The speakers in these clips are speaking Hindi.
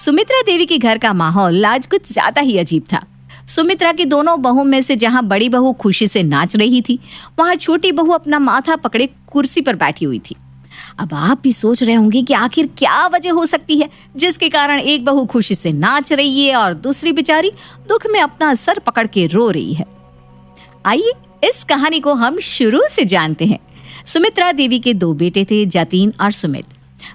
सुमित्रा देवी के घर का माहौल आज कुछ ज्यादा ही अजीब था। सुमित्रा की दोनों बहुओं में से जहां बड़ी बहू खुशी से नाच रही थी, वहां छोटी बहू अपना माथा पकड़े कुर्सी पर बैठी हुई थी। अब आप भी सोच रहे होंगे कि आखिर क्या वजह हो सकती है जिसके कारण एक बहू खुशी से नाच रही है और दूसरी बेचारी दुख में अपना सर पकड़ के रो रही है। आइए इस कहानी को हम शुरू से जानते हैं। सुमित्रा देवी के 2 बेटे थे, जतीन और सुमित।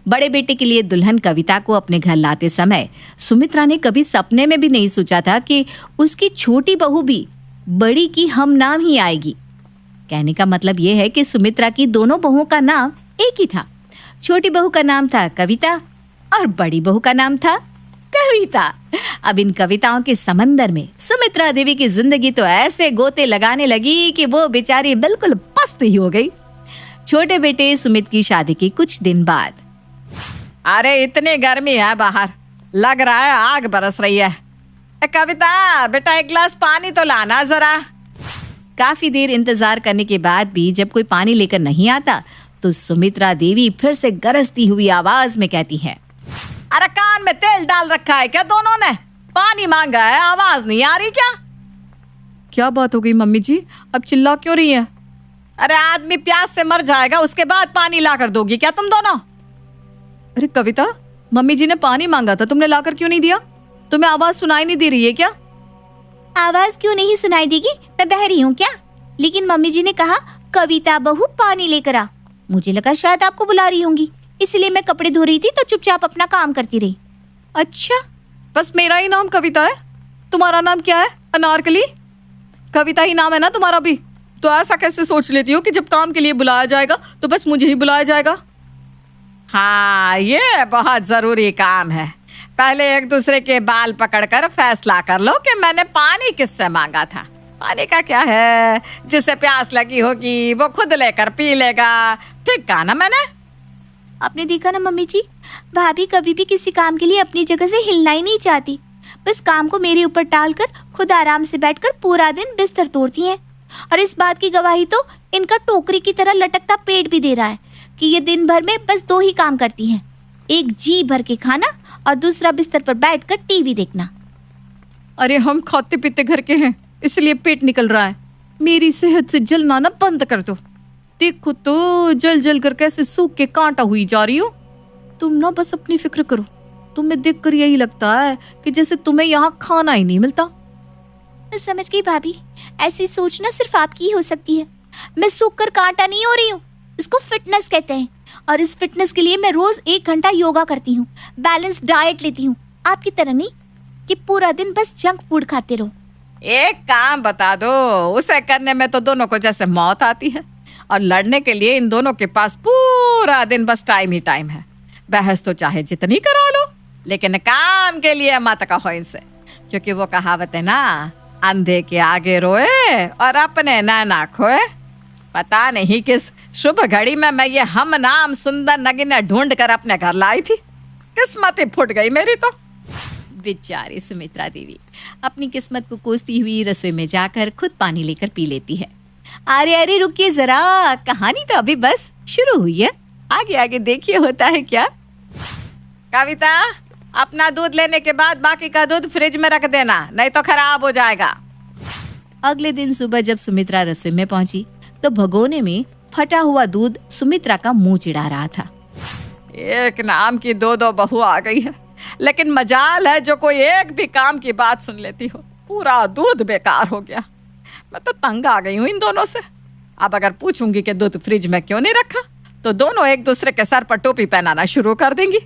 बड़े बेटे के लिए दुल्हन कविता को अपने घर लाते समय सुमित्रा ने कभी सपने में भी नहीं सोचा था कि उसकी छोटी बहू भी बड़ी की हम नाम ही आएगी। कहने का मतलब यह है कि सुमित्रा की दोनों बहुओं का नाम एक ही था। छोटी बहू का नाम था कविता और बड़ी बहू का नाम था कविता। अब इन कविताओं के समंदर में सुमित्रा देवी की जिंदगी तो ऐसे गोते लगाने लगी कि वो बेचारी बिल्कुल पस्त ही हो गई। छोटे बेटे सुमित की शादी के कुछ दिन बाद, अरे इतनी गर्मी है बाहर, लग रहा है आग बरस रही है। कविता बेटा, एक गिलास पानी तो लाना जरा। काफी देर इंतजार करने के बाद भी जब कोई पानी लेकर नहीं आता तो सुमित्रा देवी फिर से गरजती हुई आवाज में कहती है, अरे कान में तेल डाल रखा है क्या दोनों ने? पानी मांगा है, आवाज नहीं आ रही क्या? क्या बात हो गई मम्मी जी, अब चिल्ला क्यों रही है? अरे आदमी प्यास से मर जाएगा, उसके बाद पानी ला कर दोगी क्या तुम दोनों? अरे कविता, मम्मी जी ने पानी मांगा था, तुमने लाकर क्यों नहीं दिया? तुम्हें आवाज सुनाई नहीं दे रही है क्या? आवाज क्यों नहीं सुनाई देगी? मैं बहरी हूँ क्या? लेकिन मम्मी जी ने कहा कविता बहू पानी लेकर आ। मुझे लगा शायद आपको बुला रही होंगी, इसलिए मैं कपड़े धो रही थी तो चुपचाप अपना काम करती रही। अच्छा, बस मेरा ही नाम कविता है? तुम्हारा नाम क्या है? अनारकली? कविता ही नाम है ना तुम्हारा भी? तो ऐसा कैसे सोच लेती हो कि जब काम के लिए बुलाया जाएगा तो बस मुझे ही बुलाया जाएगा? हाँ, ये बहुत जरूरी काम है। पहले एक दूसरे के बाल पकड़कर फैसला कर लो कि मैंने पानी किससे मांगा था। पानी का क्या है, जिसे प्यास लगी होगी वो खुद लेकर पी लेगा। ठीक कहा ना मैंने? आपने देखा ना मम्मी जी, भाभी कभी भी किसी काम के लिए अपनी जगह से हिलना ही नहीं चाहती। बस काम को मेरे ऊपर टालकर खुद आराम से बैठकर पूरा दिन बिस्तर तोड़ती हैं। और इस बात की गवाही तो इनका टोकरी की तरह लटकता पेट भी दे रहा है कि ये दिन भर में बस 2 ही काम करती हैं, एक जी भर के खाना और दूसरा बिस्तर पर बैठकर टीवी देखना। अरे हम खाते पीते घर के हैं, इसलिए पेट निकल रहा है। मेरी सेहत से जलना ना बंद कर दो। देखो तो जल जल कर कैसे सूख के कांटा हुई जा रही हो। तुम ना बस अपनी फिक्र करो। तुम्हें देखकर यही लगता है कि जैसे तुम्हें यहाँ खाना ही नहीं मिलता। मैं समझ गई भाभी, ऐसी सोचना सिर्फ आपकी ही हो सकती है। मैं सूख कर कांटा नहीं हो रही हूँ, इसको फिटनेस कहते हैं। और इस फिटनेस के लिए मैं रोज 1 घंटा योगा करती हूँ, बैलेंस डाइट लेती हूँ। आपकी तरह नहीं कि पूरा दिन बस जंक फूड खाते रहो। एक काम बता दो, उसे करने में तो दोनों को जैसे मौत आती है और लड़ने के लिए इन दोनों के पास पूरा दिन बस टाइम ही टाइम है। बहस तो चाहे जितनी करा लो, लेकिन काम के लिए मत कहो इनसे, क्योंकि वो कहावत है ना, अंधे के आगे रोए और अपने नैना खोए। पता नहीं किस शुभ घड़ी में मैं ये हम नाम सुंदर नगीना ढूंढ कर अपने घर लाई थी। किस्मत ही फूट गई मेरी तो। बेचारी सुमित्रा देवी अपनी किस्मत को कोसती हुई रसोई में जाकर खुद पानी लेकर पी लेती है। अरे अरे रुकिए जरा, कहानी तो अभी बस शुरू हुई है, आगे आगे देखिए होता है क्या। कविता, अपना दूध लेने के बाद बाकी का दूध फ्रिज में रख देना, नहीं तो खराब हो जाएगा। अगले दिन सुबह जब सुमित्रा रसोई में पहुंची तो भगोने में फटा हुआ दूध सुमित्रा का मुंह चिढ़ा रहा था। एक नाम की 2 बहू आ गई है, लेकिन मजाल है जो कोई एक भी काम की बात सुन लेती हो। पूरा दूध बेकार हो गया। मैं तो तंग आ गई हूँ इन दोनों से। अब अगर पूछूंगी कि दूध फ्रिज में क्यों नहीं रखा तो दोनों एक दूसरे के सर पर टोपी पहनाना शुरू कर देंगी।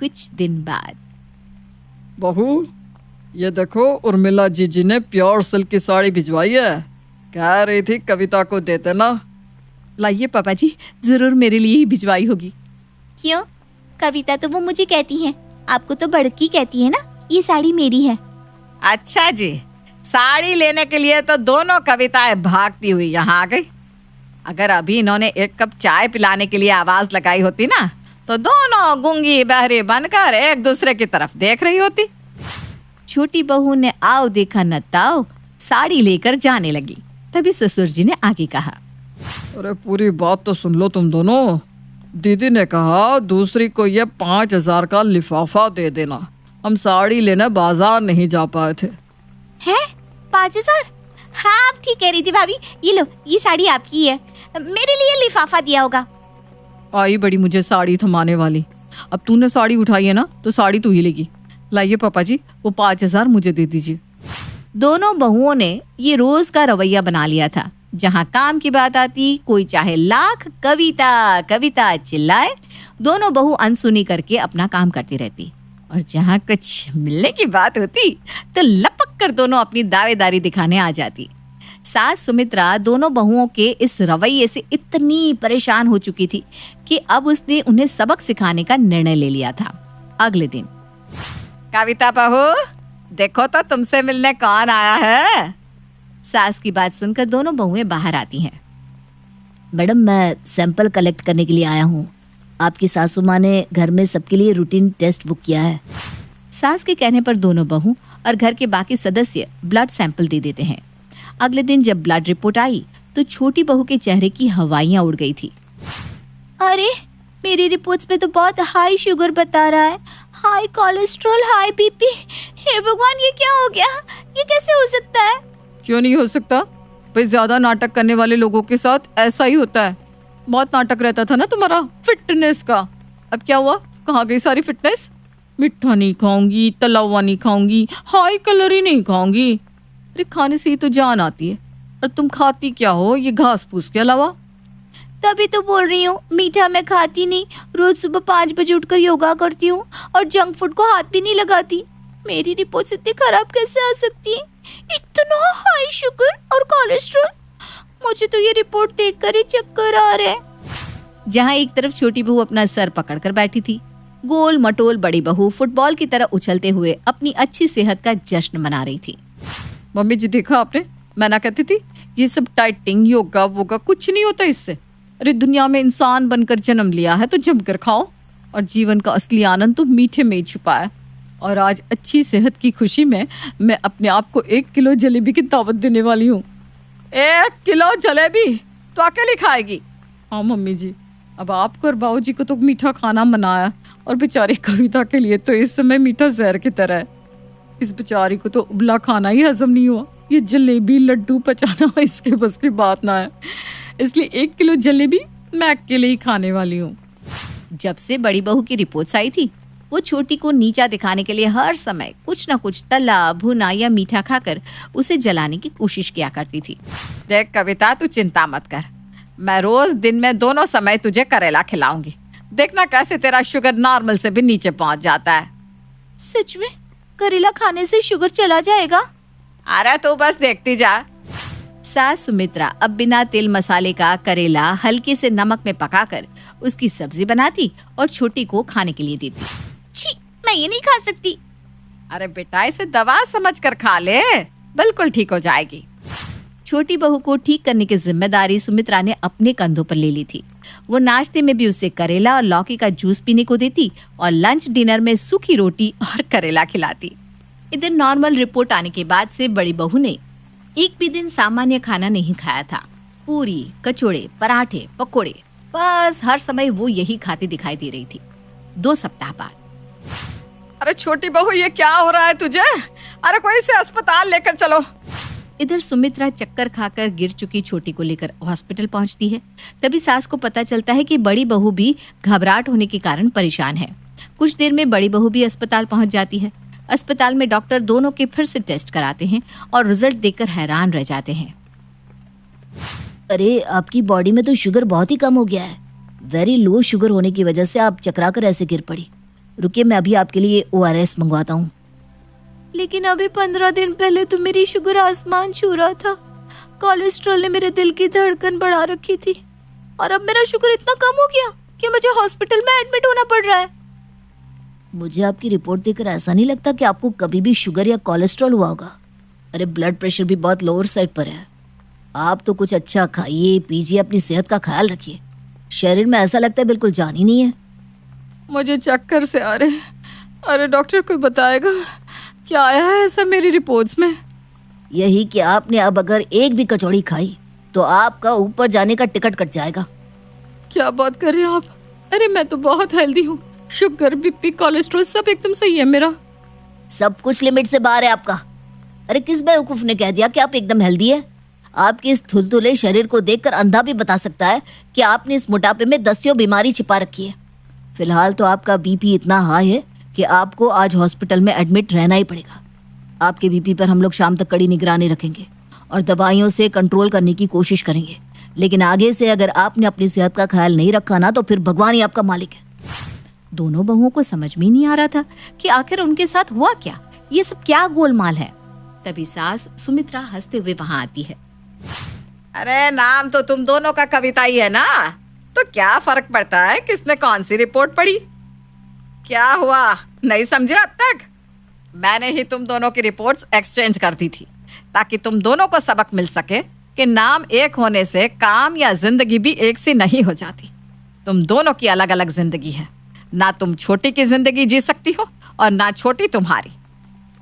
कुछ दिन बाद, बहू ये देखो, उर्मिला जीजी ने प्योर सिल्क की साड़ी भिजवाई है, कह रही थी कविता को दे देना। लाइए पापा जी, जरूर मेरे लिए ही भिजवाई होगी। क्यों? कविता तो वो मुझे कहती है, आपको तो बड़की कहती है ना। ये साड़ी मेरी है। अच्छा जी, साड़ी लेने के लिए तो दोनों कविताएं भागती हुई यहाँ आ गई। अगर अभी इन्होंने 1 कप चाय पिलाने के लिए आवाज लगाई होती ना तो दोनों गूंगी बहरी बनकर एक दूसरे की तरफ देख रही होती। छोटी बहू ने आओ देखा न ताओ साड़ी लेकर जाने लगी। तभी ससुर जी ने आगे कहा, अरे पूरी बात तो सुन लो तुम दोनों। दीदी ने कहा दूसरी को ये 5,000 का लिफाफा दे देना, हम साड़ी लेने बाजार नहीं जा पाए थे। है 5,000? हाँ आप ठीक कह रही थी भाभी। ये लो, ये साड़ी आपकी है, मेरे लिए लिफाफा दिया होगा। आई बड़ी मुझे साड़ी थमाने वाली। अब तूने साड़ी उठाई है ना तो साड़ी तू ही लेगी। लाइए पापा जी, वो 5,000 मुझे दे दीजिए। दोनों बहुओं ने ये रोज का रवैया बना लिया था। जहाँ काम की बात आती, कोई चाहे लाख कविता कविता चिल्लाए, दोनों बहू अनसुनी करके अपना काम करती रहती। और जहाँ कुछ मिलने की बात होती तो लपक कर दोनों अपनी दावेदारी दिखाने आ जाती। सास सुमित्रा दोनों बहुओं के इस रवैये से इतनी परेशान हो चुकी थी कि अब उसने उन्हें सबक सिखाने का निर्णय ले लिया था। अगले दिन, कविता बहू, देखो तो तुमसे मिलने कौन आया है। सास की बात सुनकर दोनों बहुएं बाहर आती हैं। मैडम, मैं सैंपल कलेक्ट करने के लिए आया हूँ। आपकी सासू माँ ने घर में सबके लिए रूटीन टेस्ट बुक किया है। सास के कहने पर दोनों बहू और घर के बाकी सदस्य ब्लड सैंपल दे देते हैं। अगले दिन जब ब्लड रिपोर्ट आई तो छोटी बहू के चेहरे की हवाइयां उड़ गई थी। अरे मेरी रिपोर्ट्स में तो बहुत हाई शुगर बता रहा है, हाई कोलेस्ट्रॉल, हाई बीपी। हे भगवान, ये क्या हो गया? ये कैसे हो सकता है? क्यों नहीं हो सकता भाई, ज्यादा नाटक करने वाले लोगों के साथ ऐसा ही होता है। बहुत नाटक रहता था ना तुम्हारा फिटनेस का, अब क्या हुआ? कहाँ गई सारी फिटनेस? मिठा नहीं खाऊंगी, तला हुआ नहीं खाऊंगी, हाई कैलोरी नहीं खाऊंगी। अरे खाने से ही तो जान आती है, और तुम खाती क्या हो ये घास फूस के अलावा? तभी तो बोल रही हूँ, मीठा मैं खाती नहीं। रोज सुबह 5 बजे उठकर योगा करती हूँ और जंक फूड को हाथ भी नहीं लगाती। मेरी रिपोर्ट इतनी खराब कैसे आ सकती है? इतना हाई शुगर और कोलेस्ट्रॉल। मुझे तो ये रिपोर्ट देखकर ही चक्कर आ रहे हैं। जहाँ एक तरफ छोटी बहू अपना सर पकड़कर बैठी थी, गोल मटोल बड़ी बहू फुटबॉल की तरह उछलते हुए अपनी अच्छी सेहत का जश्न मना रही थी। मम्मी जी देखा आपने, मैं ना कहती थी ये सब डाइटिंग योगा वोगा कुछ नहीं होता इससे। अरे दुनिया में इंसान बनकर जन्म लिया है तो जमकर खाओ, और जीवन का असली आनंद तो मीठे में ही छुपा है। और आज अच्छी सेहत की खुशी में मैं अपने आप को 1 किलो जलेबी की दावत देने वाली हूँ। 1 किलो जलेबी तो अकेली खाएगी? हाँ मम्मी जी, अब आपको और बाबूजी को तो मीठा खाना मनाया, और बेचारी कविता के लिए तो इस समय मीठा जहर की तरह है। इस बेचारी को तो उबला खाना ही हजम नहीं हुआ, ये जलेबी लड्डू पचाना इसके बस की बात ना है। इसलिए 1 किलो जलेबी मैं अकेले ही खाने वाली हूँ। जब से बड़ी बहू की रिपोर्ट्स आई थी, वो छोटी को नीचा दिखाने के लिए हर समय कुछ न कुछ तला भुना या मीठा खाकर उसे जलाने की कोशिश किया करती थी। देख कविता, तू चिंता मत कर, मैं रोज दिन में दोनों समय तुझे करेला खिलाऊंगी। देखना कैसे तेरा शुगर नॉर्मल से भी नीचे पहुंच जाता है। सच में करेला खाने से शुगर चला जाएगा? अरे तू बस देखती जा। सास सुमित्रा अब बिना तेल मसाले का करेला हल्के से नमक में पकाकर उसकी सब्जी बनाती और छोटी को खाने के लिए देती। छी, मैं ये नहीं खा सकती। अरे बेटा, इसे दवा समझकर खा ले, बिल्कुल ठीक हो जाएगी। छोटी बहू को ठीक करने की जिम्मेदारी सुमित्रा ने अपने कंधों पर ले ली थी। वो नाश्ते में भी उसे करेला और लौकी का जूस पीने को देती और लंच डिनर में सूखी रोटी और करेला खिलाती। इधर नॉर्मल रिपोर्ट आने के बाद से बड़ी बहू ने एक भी दिन सामान्य खाना नहीं खाया था। पूरी, कचौड़े, पराठे, पकोड़े, बस हर समय वो यही खाती दिखाई दे रही थी। 2 सप्ताह बाद, अरे छोटी बहू, ये क्या हो रहा है तुझे? अरे कोई से अस्पताल लेकर चलो। इधर सुमित्रा चक्कर खाकर गिर चुकी छोटी को लेकर हॉस्पिटल पहुंचती है। तभी सास को पता चलता है कि बड़ी बहू भी घबराहट होने के कारण परेशान है। कुछ देर में बड़ी बहू भी अस्पताल पहुंच जाती है। अस्पताल में डॉक्टर दोनों के फिर से टेस्ट कराते हैं और रिजल्ट देखकर हैरान रह जाते हैं। अरे आपकी बॉडी में तो शुगर बहुत ही कम हो गया है। वेरी लो शुगर होने की वजह से आप चकरा कर ऐसे गिर पड़ी। रुकिए, मैं अभी आपके लिए ORS मंगवाता हूँ। लेकिन अभी 15 दिन पहले तो मेरी शुगर आसमान छू रहा था। कोलेस्ट्रॉल ने मेरे दिल की धड़कन बढ़ा रखी थी और अब मेरा शुगर इतना कम हो गया कि मुझे हॉस्पिटल में एडमिट होना पड़ रहा है। मुझे आपकी रिपोर्ट देखकर ऐसा नहीं लगता कि आपको कभी भी शुगर या कोलेस्ट्रॉल हुआ होगा। अरे ब्लड प्रेशर भी बहुत लोअर साइड पर है। आप तो कुछ अच्छा खाइए पीजिए, अपनी सेहत का ख्याल रखिए। शरीर में ऐसा लगता है बिल्कुल जान ही नहीं है। मुझे चक्कर से आ रहे। अरे डॉक्टर, कोई बताएगा क्या आया है ऐसा मेरी रिपोर्ट्स में? यही कि आपने अब अगर एक भी कचौड़ी खाई तो आपका ऊपर जाने का टिकट कट जाएगा। क्या बात कर रहे हैं आप? अरे मैं तो बहुत हेल्दी हूँ, शुगर बीपी कोलेस्ट्रॉल सब एकदम सही है मेरा। सब कुछ लिमिट से बाहर है आपका। अरे किस बेवकूफ ने कह दिया कि आप एकदम हेल्दी है? आपके इस थुलथुले शरीर को देखकर अंधा भी बता सकता है कि आपने इस मोटापे में दसियों बीमारी छिपा रखी है। फिलहाल तो आपका बीपी इतना हाई है कि आपको आज हॉस्पिटल में एडमिट रहना ही पड़ेगा। आपके बीपी पर हम लोग शाम तक कड़ी निगरानी रखेंगे और दवाइयों से कंट्रोल करने की कोशिश करेंगे, लेकिन आगे से अगर आपने अपनी सेहत का ख्याल नहीं रखा ना तो फिर भगवान ही आपका मालिक है। दोनों बहुओं को समझ में नहीं आ रहा था कि आखिर उनके साथ हुआ क्या, ये सब क्या गोलमाल है। तभी सास सुमित्रा हंसते हुए वहां आती है। अरे नाम तो तुम दोनों का कविता ही है ना, तो क्या फर्क पड़ता है किसने कौन सी रिपोर्ट पढ़ी? क्या हुआ, नहीं समझे अब तक? मैंने ही तुम दोनों की रिपोर्ट्स एक्सचेंज कर दी थी ताकि तुम दोनों को सबक मिल सके कि नाम एक होने से काम या जिंदगी भी एक सी नहीं हो जाती। तुम दोनों की अलग अलग जिंदगी है, ना तुम छोटी की जिंदगी जी सकती हो और ना छोटी तुम्हारी।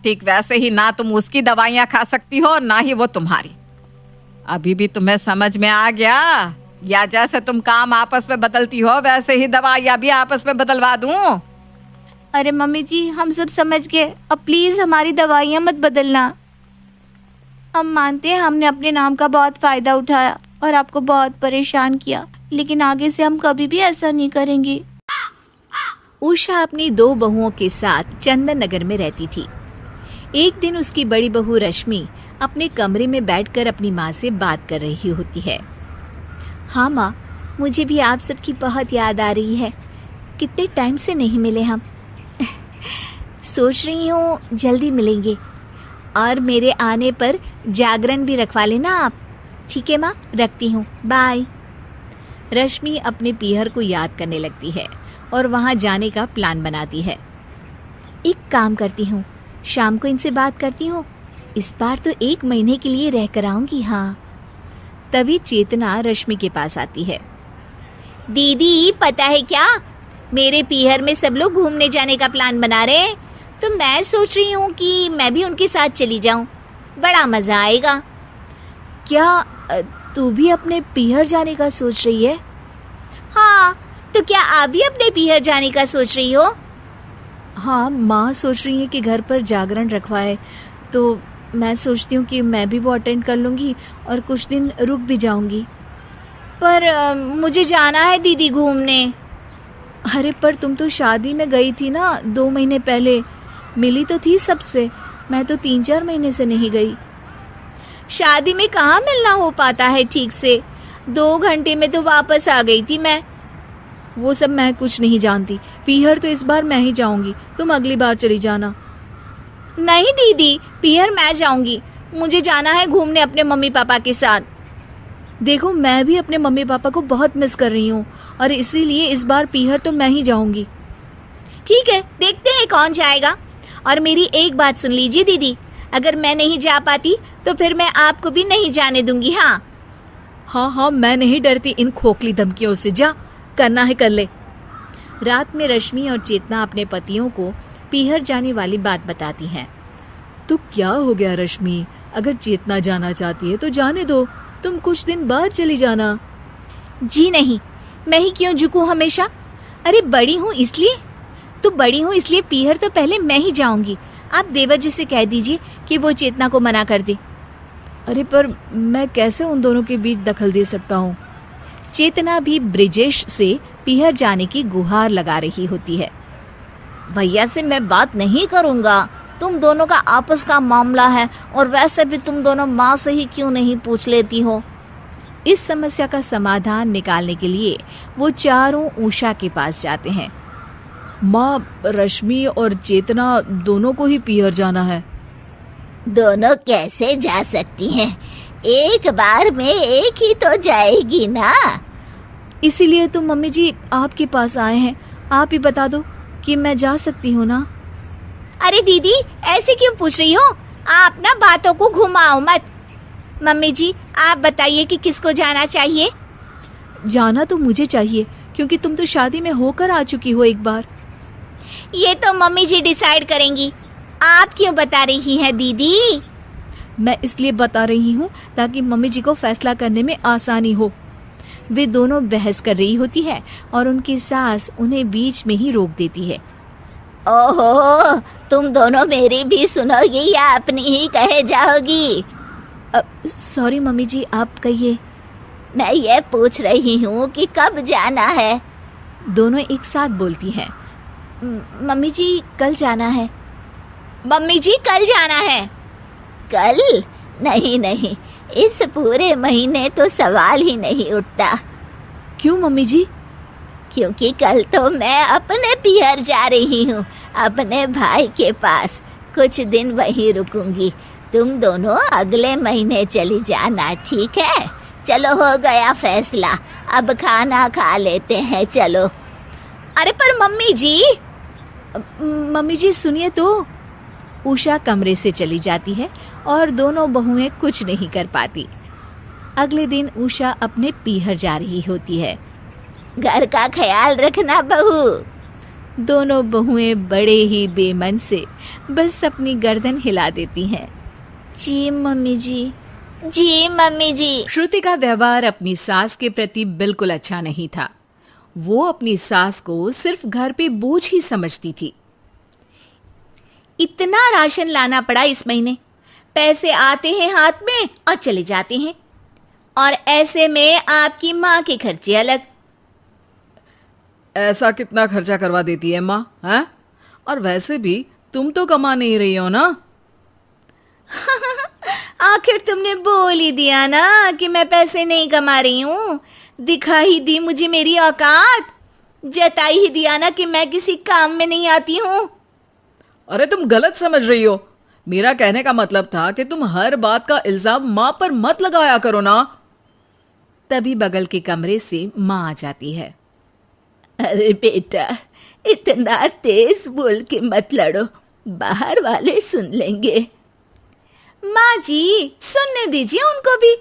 ठीक वैसे ही ना तुम उसकी दवाइयाँ खा सकती हो और ना ही वो तुम्हारी। अभी भी तुम्हें समझ में आ गया? या जैसे तुम काम आपस में बदलती हो वैसे ही दवाइयाँ भी आपस में बदलवा दूं? अरे मम्मी जी, हम सब समझ गए, अब प्लीज हमारी दवाइयाँ मत बदलना। हम मानते हैं हमने अपने नाम का बहुत फायदा उठाया और आपको बहुत परेशान किया, लेकिन आगे से हम कभी भी ऐसा नहीं करेंगे। उषा अपनी 2 बहुओं के साथ चंदन नगर में रहती थी। एक दिन उसकी बड़ी बहू रश्मि अपने कमरे में बैठकर अपनी माँ से बात कर रही होती है। हाँ माँ, मुझे भी आप सबकी बहुत याद आ रही है। कितने टाइम से नहीं मिले हम। सोच रही हूँ जल्दी मिलेंगे और मेरे आने पर जागरण भी रखवा लेना आप। ठीक है माँ, रखती हूँ, बाय। रश्मि अपने पीहर को याद करने लगती है और वहाँ जाने का प्लान बनाती है। एक काम करती हूँ, शाम को इनसे बात करती हूँ। इस बार तो 1 महीने के लिए रह कर आऊंगी। हाँ। तभी चेतना रश्मि के पास आती है। दीदी, पता है क्या, मेरे पीहर में सब लोग घूमने जाने का प्लान बना रहे हैं, तो मैं सोच रही हूँ कि मैं भी उनके साथ चली जाऊँ, बड़ा मजा आएगा। क्या तू भी अपने पीहर जाने का सोच रही है? हाँ, तो क्या आप भी अपने पीहर जाने का सोच रही हो? हाँ, माँ सोच रही है कि घर पर जागरण रखवाए, तो मैं सोचती हूँ कि मैं भी वो अटेंड कर लूँगी और कुछ दिन रुक भी जाऊँगी। पर मुझे जाना है दीदी घूमने। अरे पर तुम तो शादी में गई थी ना 2 महीने पहले, मिली तो थी सबसे। मैं तो 3-4 महीने से नहीं गई। शादी में कहाँ मिलना हो पाता है ठीक से, 2 घंटे में तो वापस आ गई थी मैं। वो सब मैं कुछ नहीं जानती। पीहर तो इस बार मैं ही जाऊंगी, तुम अगली बार चली जाना। नहीं दीदी, पीहर मैं जाऊंगी, मुझे जाना है घूमने अपने मम्मी पापा के साथ। देखो, मैं भी अपने मम्मी पापा को बहुत मिस कर रही हूँ और इसीलिए इस बार पीहर तो मैं ही जाऊंगी। ठीक है, देखते हैं कौन जाएगा। और मेरी एक बात सुन लीजिए दीदी, अगर मैं नहीं जा पाती तो फिर मैं आपको भी नहीं जाने दूंगी। हाँ हाँ, मैं नहीं डरती इन खोखली धमकियों से। जा, करना है कर ले। रात में रश्मि और चेतना अपने पतियों को पीहर जाने वाली बात बताती हैं। तो क्या हो गया रश्मि, अगर चेतना जाना चाहती है तो जाने दो, तुम कुछ दिन बाद चली जाना। जी नहीं, मैं ही क्यों झुकूं हमेशा। अरे बड़ी हूँ इसलिए, तो बड़ी हूँ इसलिए पीहर तो पहले मैं ही जाऊंगी। आप देवर जी से कह दीजिए कि वो चेतना को मना कर दे। अरे पर मैं कैसे उन दोनों के बीच दखल दे सकता हूँ। चेतना भी ब्रिजेश से पीहर जाने की गुहार लगा रही होती है। भैया से मैं बात नहीं करूँगा, तुम दोनों का आपस का मामला है, और वैसे भी तुम दोनों माँ से ही क्यों नहीं पूछ लेती हो। इस समस्या का समाधान निकालने के लिए वो चारों उषा के पास जाते हैं। माँ, रश्मि और चेतना दोनों को ही पीहर जाना है। दोनों कैसे जा सकती हैं? एक बार में एक ही तो जाएगी ना। इसीलिए तो मम्मी जी आपके पास आए हैं, आप ही बता दो कि मैं जा सकती हूँ ना। अरे दीदी, ऐसे क्यों पूछ रही हो? आप ना बातों को घुमाओ मत। मम्मी जी, आप बताइए कि किसको जाना चाहिए। जाना तो मुझे चाहिए, क्योंकि तुम तो शादी में होकर आ चुकी हो एक बार। ये तो मम्मी जी डिसाइड करेंगी, आप क्यों बता रही हैं दीदी? मैं इसलिए बता रही हूँ ताकि मम्मी जी को फैसला करने में आसानी हो। वे दोनों बहस कर रही होती है और उनकी सास उन्हें बीच में ही रोक देती है। ओहो, तुम दोनों मेरी भी सुनोगी या अपनी ही कहे जाओगी? सॉरी मम्मी जी, आप कहिए। मैं ये पूछ रही हूँ कि कब जाना है? दोनों एक साथ बोलती हैं। मम्मी जी कल जाना है। मम्मी जी कल जाना है। कल? नहीं नहीं, इस पूरे महीने तो सवाल ही नहीं उठता। क्यों मम्मी जी? क्योंकि कल तो मैं अपने पियर जा रही हूँ, अपने भाई के पास। कुछ दिन वहीं रुकूंगी। तुम दोनों अगले महीने चली जाना, ठीक है? चलो, हो गया फैसला। अब खाना खा लेते हैं, चलो। अरे पर मम्मी जी सुनिए तो। उषा कमरे से चली जाती है और दोनों बहुएं कुछ नहीं कर पाती। अगले दिन उषा अपने पीहर जा रही होती है। घर का ख्याल रखना बहू। दोनों बहुएं बड़े ही बेमन से बस अपनी गर्दन हिला देती हैं। जी मम्मी जी। जी मम्मी जी। श्रुति का व्यवहार अपनी सास के प्रति बिल्कुल अच्छा नहीं था। वो अपनी सास को सिर्फ घर पे बोझ ही समझती थी। इतना राशन लाना पड़ा इस महीने। पैसे आते हैं हाथ में और चले जाते हैं, और ऐसे में आपकी माँ के खर्चे अलग। ऐसा कितना खर्चा करवा देती है माँ, हैं? और वैसे भी तुम तो कमा नहीं रही हो ना। आखिर तुमने बोल ही दिया ना कि मैं पैसे नहीं कमा रही हूँ। दिखा ही दी मुझे मेरी औकात। जताई ही दिया ना कि मैं किसी काम में नहीं आती हूँ। अरे तुम गलत समझ रही हो। मेरा कहने का मतलब था कि तुम हर बात का इल्जाम माँ पर मत लगाया करो ना। तभी बगल के कमरे से माँ आ जाती है। अरे बेटा, इतना तेज बोल के मत लड़ो, बाहर वाले सुन लेंगे। माँ जी, सुनने दीजिए उनको भी।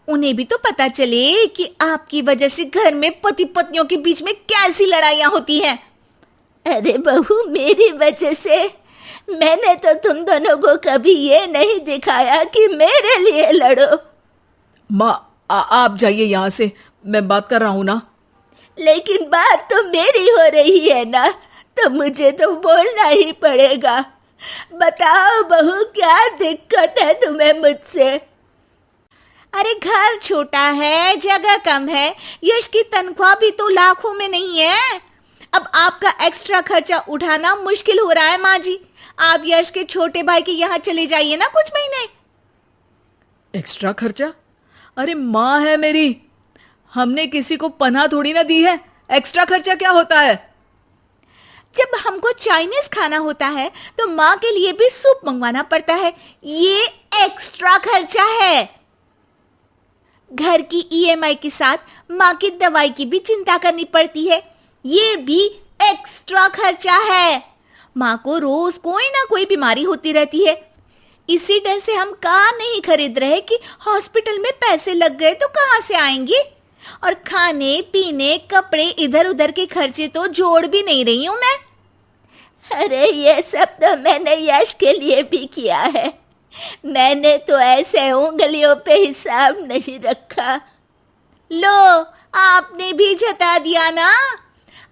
उन्हें भी तो पता चले कि आपकी वजह से घर में पति पत्नियों के बीच में कैसी लड़ाइयाँ होती हैं। अरे बहू, मेरी वजह से? मैंने तो तुम दोनों को कभी ये नहीं दिखाया कि मेरे लिए लड़ो। माँ आप जाइए यहाँ से, मैं बात कर रहा हूँ ना। लेकिन बात तो मेरी हो रही है ना, तो मुझे तो बोलना ही पड़ेगा। बताओ बहू, क्या दिक्कत है तुम्हें मुझसे? अरे घर छोटा है, जगह कम है, यश की तनख्वाह भी तो लाखों में नहीं है। अब आपका एक्स्ट्रा खर्चा उठाना मुश्किल हो रहा है माँ जी। आप यश के छोटे भाई के यहाँ चले जाइए ना कुछ महीने। एक्स्ट्रा खर्चा? अरे माँ है मेरी, हमने किसी को पनाह थोड़ी ना दी है। एक्स्ट्रा खर्चा क्या होता है? जब हमको चाइनीज खाना होता है तो माँ के लिए भी सूप मंगवाना पड़ता है। ये एक्स्ट्रा खर्चा है। घर की ईएमआई के साथ माँ की दवाई की भी चिंता करनी पड़ती है। ये भी एक्स्ट्रा खर्चा है। माँ को रोज कोई ना कोई बीमारी होती रहती है। इसी डर से हम कार नहीं खरीद रहे कि हॉस्पिटल में पैसे लग गए तो कहाँ से आएंगे। और खाने पीने कपड़े इधर उधर के खर्चे तो जोड़ भी नहीं रही हूँ मैं। अरे ये सब तो मैंने यश के लिए भी किया है। मैंने तो ऐसे उंगलियों पे हिसाब नहीं रखा। लो, आपने भी जता दिया ना।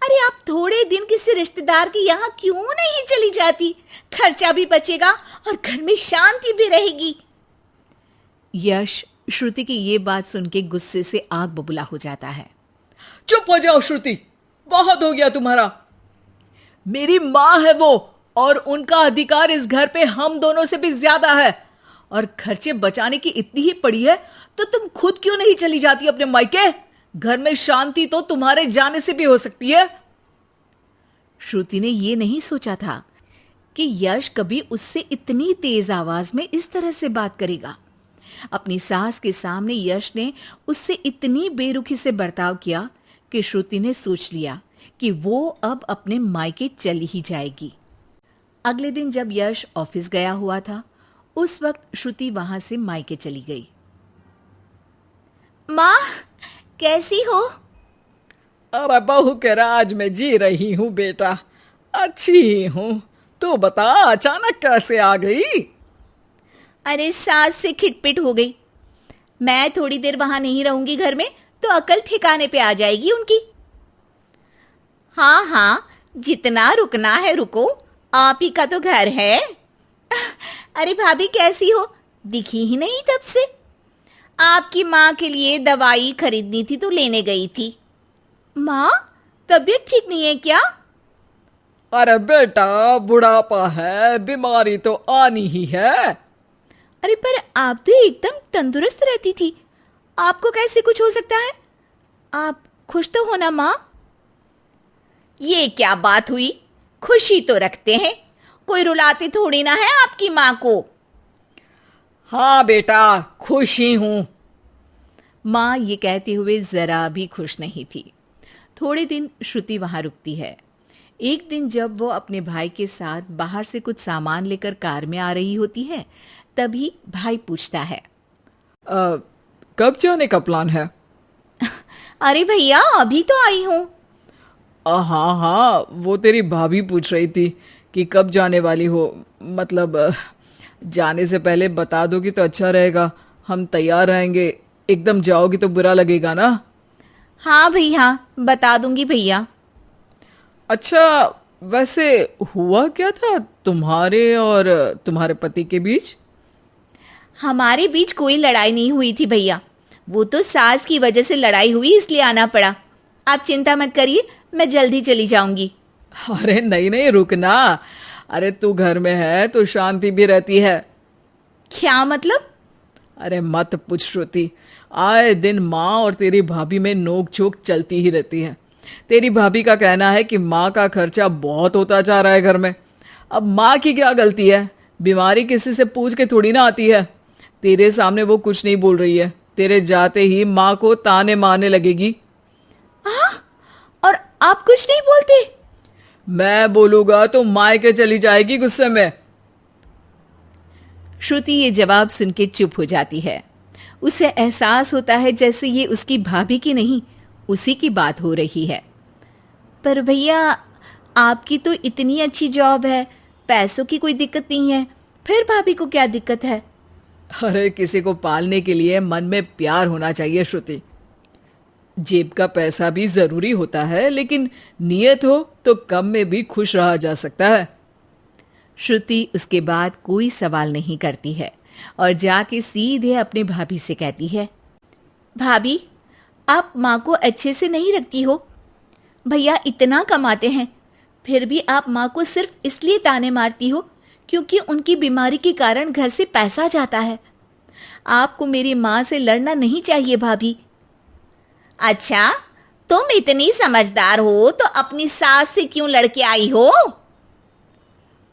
अरे आप थोड़े दिन किसी रिश्तेदार के यहाँ क्यों नहीं चली जाती? खर्चा भी बचेगा और घर में शांति भी रहेगी। यश श्रुति की ये बात सुन के गुस्से से आग बबूला हो जाता है। चुप हो जाओ श्रुति, बहुत हो गया तुम्हारा। मेरी माँ है वो, और उनका अधिकार इस घर पे हम दोनों से भी ज्यादा है। और खर्चे बचाने की इतनी ही पड़ी है तो तुम खुद क्यों नहीं चली जाती अपने मायके? घर में शांति तो तुम्हारे जाने से भी हो सकती है। श्रुति ने यह नहीं सोचा था कि यश कभी उससे इतनी तेज आवाज में इस तरह से बात करेगा। अपनी सास के सामने यश ने उससे इतनी बेरुखी से बर्ताव किया कि श्रुति ने सोच लिया कि वो अब अपने मायके चली ही जाएगी। अगले दिन जब यश ऑफिस गया हुआ था, उस वक्त श्रुति वहां से मायके चली गई। माँ, कैसी हो? अरे बहू के राज में जी रही हूँ बेटा, अच्छी ही हूँ। तू बता, अचानक कैसे आ गई? अरे सास से खिटपिट हो गई। मैं थोड़ी देर वहां नहीं रहूंगी घर में, तो अकल ठिकाने पे आ जाएगी उनकी। हाँ हाँ, जितना रुकना है रुको, आप ही का तो घर है। अरे भाभी कैसी हो, दिखी ही नहीं तब से। आपकी माँ के लिए दवाई खरीदनी थी तो लेने गई थी। माँ, तबीयत ठीक नहीं है क्या? अरे बेटा, बुढ़ापा है, बीमारी तो आनी ही है। अरे पर आप तो एकदम तंदुरुस्त रहती थी, आपको कैसे कुछ हो सकता है? आप खुश तो हो ना माँ? ये क्या बात हुई, खुशी तो रखते हैं, कोई रुलाते थोड़ी ना है आपकी माँ को। हाँ बेटा, खुश ही हूं। माँ ये कहते हुए जरा भी खुश नहीं थी। थोड़े दिन श्रुति वहां रुकती है। एक दिन जब वो अपने भाई के साथ बाहर से कुछ सामान लेकर कार में आ रही होती है, तभी भाई पूछता है, कब जाने का प्लान है? अरे भैया, अभी तो आई हूँ। हाँ हाँ, वो तेरी भाभी पूछ रही थी कि कब जाने वाली हो। मतलब जाने से पहले बता दोगी तो अच्छा रहेगा, हम तैयार रहेंगे। एकदम जाओगी तो बुरा लगेगा ना। हाँ भैया, बता दूंगी भैया। अच्छा, वैसे हुआ क्या था तुम्हारे और तुम्हारे पति के बीच? हमारे बीच कोई लड़ाई नहीं हुई थी भैया, वो तो सास की वजह से लड़ाई हुई, इसलिए आना पड़ा। आप चिंता मत करिए, मैं जल्दी चली जाऊंगी। अरे नहीं नहीं, रुकना। अरे तू घर में है तो शांति भी रहती है। क्या मतलब? अरे मत पूछ श्रुति, आए दिन माँ और तेरी भाभी में नोक झोंक चलती ही रहती है। तेरी भाभी का कहना है कि माँ का खर्चा बहुत होता जा रहा है घर में। अब माँ की क्या गलती है? बीमारी किसी से पूछ के थोड़ी ना आती है। तेरे सामने वो कुछ नहीं बोल रही है, तेरे जाते ही माँ को ताने मारने लगेगी। और आप कुछ नहीं बोलते? मैं बोलूंगा तो मायके चली जाएगी गुस्से में। श्रुति ये जवाब सुन के चुप हो जाती है। उसे एहसास होता है जैसे ये उसकी भाभी की नहीं, उसी की बात हो रही है। पर भैया, आपकी तो इतनी अच्छी जॉब है, पैसों की कोई दिक्कत नहीं है, फिर भाभी को क्या दिक्कत है? अरे किसी को पालने के लिए मन में प्यार होना चाहिए श्रुति। जेब का पैसा भी जरूरी होता है, लेकिन नियत हो तो कम में भी खुश रहा जा सकता है। श्रुति उसके बाद कोई सवाल नहीं करती है और जाके सीधे अपने भाभी से कहती है, भाभी, आप माँ को अच्छे से नहीं रखती हो। भैया इतना कमाते हैं, फिर भी आप माँ को सिर्फ इसलिए ताने मारती हो क्योंकि उनकी बीमारी के कारण घर से पैसा जाता है। आपको मेरी माँ से लड़ना नहीं चाहिए भाभी। अच्छा, तुम इतनी समझदार हो तो अपनी सास से क्यों लड़के आई हो?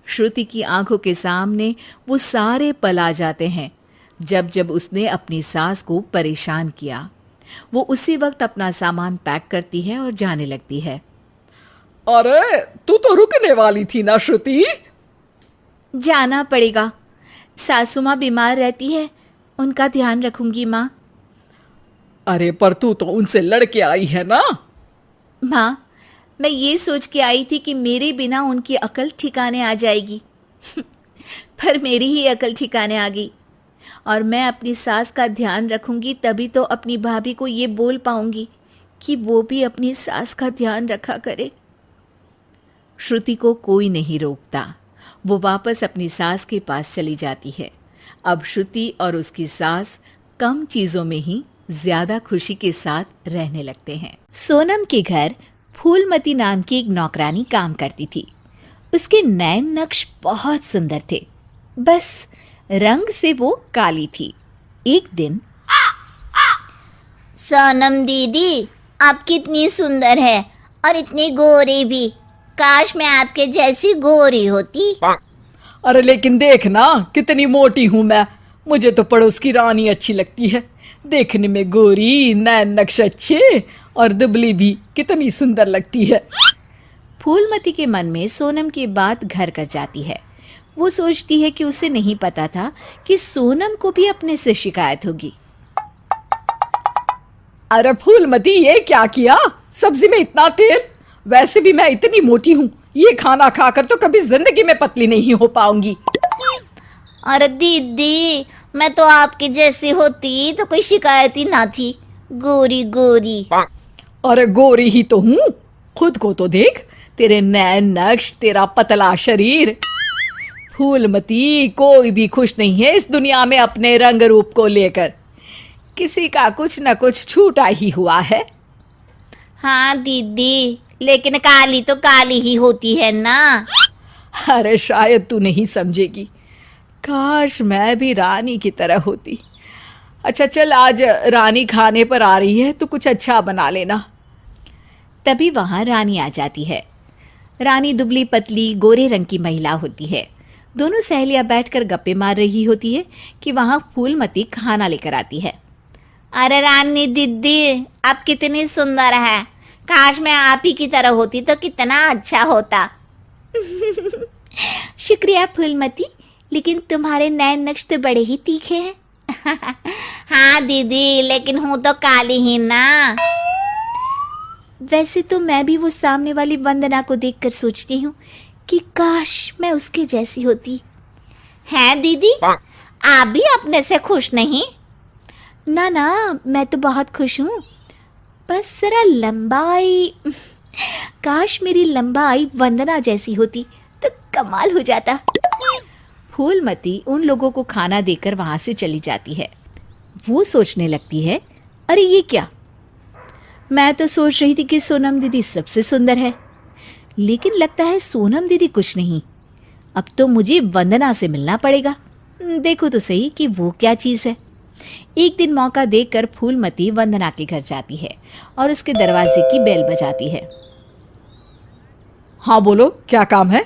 श्रुति की आंखों के सामने वो सारे पल आ जाते हैं जब जब उसने अपनी सास को परेशान किया। वो उसी वक्त अपना सामान पैक करती है और जाने लगती है। अरे तू तो रुकने वाली थी ना श्रुति? जाना पड़ेगा, सासू माँ बीमार रहती है, उनका ध्यान रखूंगी माँ। अरे पर तू तो उनसे लड़के आई है ना? माँ, मैं ये सोच के आई थी कि मेरे बिना उनकी अकल ठिकाने आ जाएगी पर मेरी ही अकल ठिकाने आ गई, और मैं अपनी सास का ध्यान रखूंगी तभी तो अपनी भाभी को ये बोल पाऊंगी कि वो भी अपनी सास का ध्यान रखा करे। श्रुति को कोई नहीं रोकता। वो वापस अपनी सास के पास चली जाती है। अब श्रुति और उसकी सास कम चीजों में ही ज्यादा खुशी के साथ रहने लगते हैं। सोनम के घर फूलमती नाम की एक नौकरानी काम करती थी। उसके नैन नक्श बहुत सुंदर थे, बस रंग से वो काली थी। एक दिन, सोनम दीदी, आप कितनी सुंदर है और इतनी गोरी भी। काश मैं आपके जैसी गोरी होती। अरे लेकिन देख ना कितनी मोटी हूं मैं। मुझे तो पड़ोस की रानी अच्छी लगती है, देखने में गोरी, नैन नक्श अच्छे और दुबली भी कितनी सुंदर लगती है। फूलमती के मन में सोनम की बात घर कर जाती है। वो सोचती है कि उसे नहीं पता था कि सोनम को भी अपने से शिकायत होगी। अरे फूलमती, ये क्या किया? सब्जी में इतना तेल? वैसे भी मैं इतनी मोटी हूँ, ये खाना खाकर तो कभी जिंदगी में पतली नहीं हो पाऊंगी। अरे दीदी, मैं तो आपकी जैसी होती तो कोई शिकायत ही ना थी। गोरी गोरी। अरे गोरी ही तो हूँ, खुद को तो देख, तेरे नैन नक्श, तेरा पतला शरीर। फूलमती, कोई भी खुश नहीं है इस दुनिया में अपने रंग रूप को लेकर। किसी का कुछ न कुछ छूटा ही हुआ है। हाँ दीदी, लेकिन काली तो काली ही होती है ना। अरे शायद तू नहीं समझेगी। काश मैं भी रानी की तरह होती। अच्छा चल, आज रानी खाने पर आ रही है तो कुछ अच्छा बना लेना। तभी वहां रानी आ जाती है। रानी दुबली पतली गोरे रंग की महिला होती है। दोनों सहेलियां बैठकर गप्पे मार रही होती है कि वहां फूलमती खाना लेकर आती है। अरे रानी दीदी, आप कितनी सुंदर है। काश मैं आप ही की तरह होती तो कितना अच्छा होता। शुक्रिया फूलमती, लेकिन तुम्हारे नैन नक्श तो बड़े ही तीखे हैं। हाँ दीदी, लेकिन हूँ तो काली ही ना। वैसे तो मैं भी वो सामने वाली वंदना को देखकर सोचती हूँ कि काश मैं उसके जैसी होती। हैं दीदी, आप भी अपने से खुश नहीं? ना ना, मैं तो बहुत खुश हूँ, बस जरा लंबाई। काश मेरी लंबाई वंदना जैसी होती तो कमाल हो जाता। फूलमती उन लोगों को खाना देकर वहां से चली जाती है। वो सोचने लगती है, अरे ये क्या, मैं तो सोच रही थी कि सोनम दीदी सबसे सुंदर है, लेकिन लगता है सोनम दीदी कुछ नहीं। अब तो मुझे वंदना से मिलना पड़ेगा, देखो तो सही कि वो क्या चीज़ है। एक दिन मौका देखकर फूलमती वंदना के घर जाती है और उसके दरवाजे की बेल बजाती है। हाँ बोलो, क्या काम है?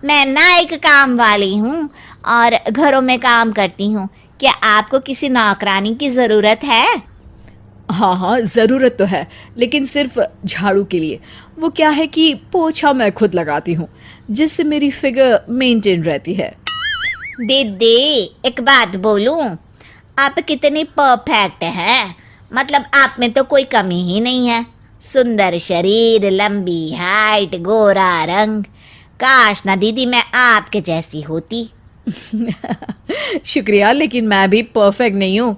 मैं ना एक काम वाली हूँ और घरों में काम करती हूँ। क्या आपको किसी नौकरानी की ज़रूरत है? हाँ हाँ, ज़रूरत तो है, लेकिन सिर्फ झाड़ू के लिए। वो क्या है कि पोछा मैं खुद लगाती हूँ, जिससे मेरी फिगर मेंटेन रहती है। दीदी एक बात बोलूं, आप कितनी परफेक्ट हैं। मतलब आप में तो कोई कमी ही नहीं है। सुंदर शरीर, लंबी हाइट, गोरा रंग। काश ना दीदी मैं आपके जैसी होती। शुक्रिया, लेकिन मैं भी परफेक्ट नहीं हूँ।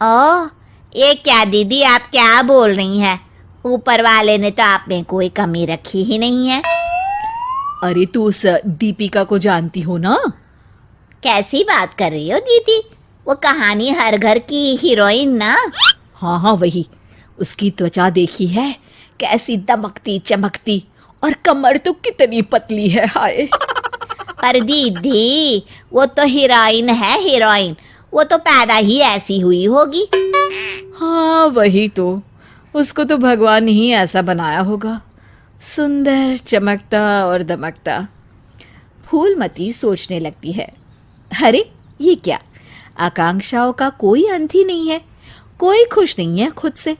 ओह, ये क्या दीदी, आप क्या बोल रही हैं? ऊपर वाले ने तो आप में कोई कमी रखी ही नहीं है। अरे तू उस दीपिका को जानती हो ना? कैसी बात कर रही हो दीदी? वो कहानी हर घर की हीरोइन ना? हाँ हाँ वही। उसकी त्वचा देखी है, कैसी दमकती चमकती, और कमर तो कितनी पतली है, हाय। पर दीदी वो तो हीरोइन है, हीरोइन। वो तो पैदा ही ऐसी हुई होगी। हाँ वही तो, उसको तो भगवान ही ऐसा बनाया होगा, सुंदर, चमकता और दमकता। फूलमती सोचने लगती है, अरे ये क्या, आकांक्षाओं का कोई अंत ही नहीं है। कोई खुश नहीं है खुद से,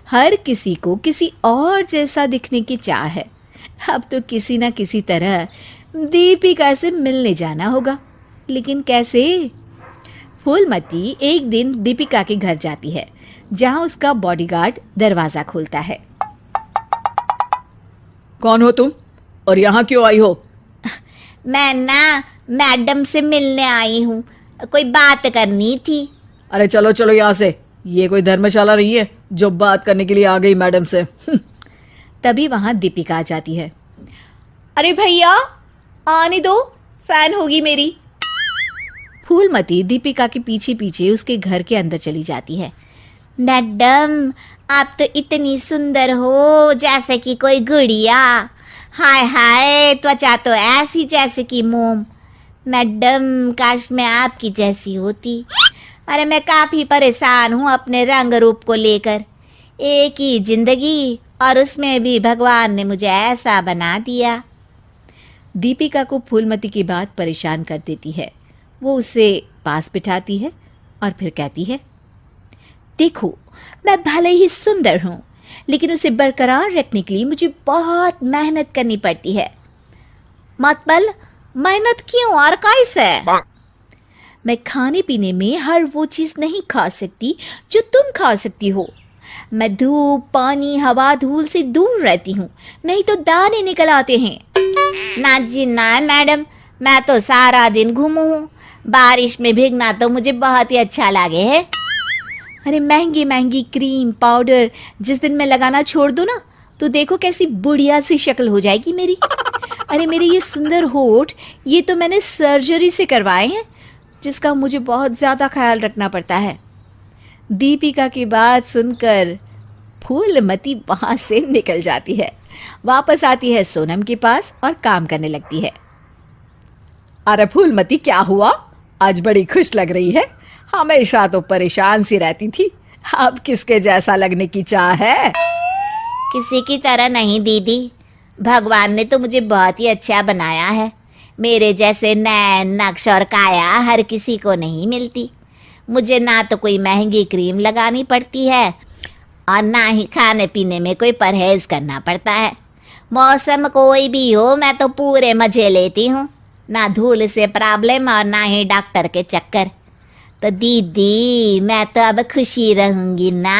हर किसी को किसी और जैसा दिखने की चाह है। अब तो किसी ना किसी तरह दीपिका से मिलने जाना होगा, लेकिन कैसे? फूलमती एक दिन दीपिका के घर जाती है, जहां उसका बॉडीगार्ड दरवाजा खोलता है। कौन हो तुम और यहाँ क्यों आई हो? मैं ना मैडम से मिलने आई हूँ, कोई बात करनी थी। अरे चलो चलो यहाँ से, ये कोई धर्मशाला नहीं है जो बात करने के लिए आ गई मैडम से। तभी वहां दीपिका आ जाती है। अरे भैया आने दो, फैन होगी मेरी। फूलमती दीपिका के पीछे पीछे उसके घर के अंदर चली जाती है। मैडम आप तो इतनी सुंदर हो जैसे कि कोई गुड़िया। हाय हाय, त्वचा तो ऐसी जैसे कि मोम। मैडम काश मैं आपकी जैसी होती। अरे मैं काफ़ी परेशान हूँ अपने रंग रूप को लेकर। एक ही जिंदगी और उसमें भी भगवान ने मुझे ऐसा बना दिया। दीपिका को फूलमती की बात परेशान कर देती है। वो उसे पास बिठाती है और फिर कहती है, देखो मैं भले ही सुंदर हूँ, लेकिन उसे बरकरार रखने के लिए मुझे बहुत मेहनत करनी पड़ती है। मतलब मेहनत क्यों और कैसे? मैं खाने पीने में हर वो चीज़ नहीं खा सकती जो तुम खा सकती हो। मैं धूप, पानी, हवा, धूल से दूर रहती हूँ, नहीं तो दाने निकल आते हैं। ना जी ना मैडम, मैं तो सारा दिन घूमू हूँ। बारिश में भीगना तो मुझे बहुत ही अच्छा लगे है। अरे महंगी महंगी क्रीम पाउडर जिस दिन मैं लगाना छोड़ दूँ ना, तो देखो कैसी बुढ़िया सी शक्ल हो जाएगी मेरी। अरे मेरे ये सुंदर होठ, ये तो मैंने सर्जरी से करवाए हैं, जिसका मुझे बहुत ज़्यादा ख्याल रखना पड़ता है। दीपिका की बात सुनकर फूलमती वहाँ से निकल जाती है, वापस आती है सोनम के पास और काम करने लगती है। अरे फूलमती, क्या हुआ? आज बड़ी खुश लग रही है। हमेशा तो परेशान सी रहती थी, अब किसके जैसा लगने की चाह है? किसी की तरह नहीं दीदी, भगवान ने तो मुझे बहुत ही अच्छा बनाया है। मेरे जैसे नैन नक्श और काया हर किसी को नहीं मिलती। मुझे ना तो कोई महंगी क्रीम लगानी पड़ती है और ना ही खाने पीने में कोई परहेज करना पड़ता है। मौसम कोई भी हो, मैं तो पूरे मज़े लेती हूँ, ना धूल से प्रॉब्लम और ना ही डॉक्टर के चक्कर। तो दीदी मैं तो अब खुशी रहूँगी ना।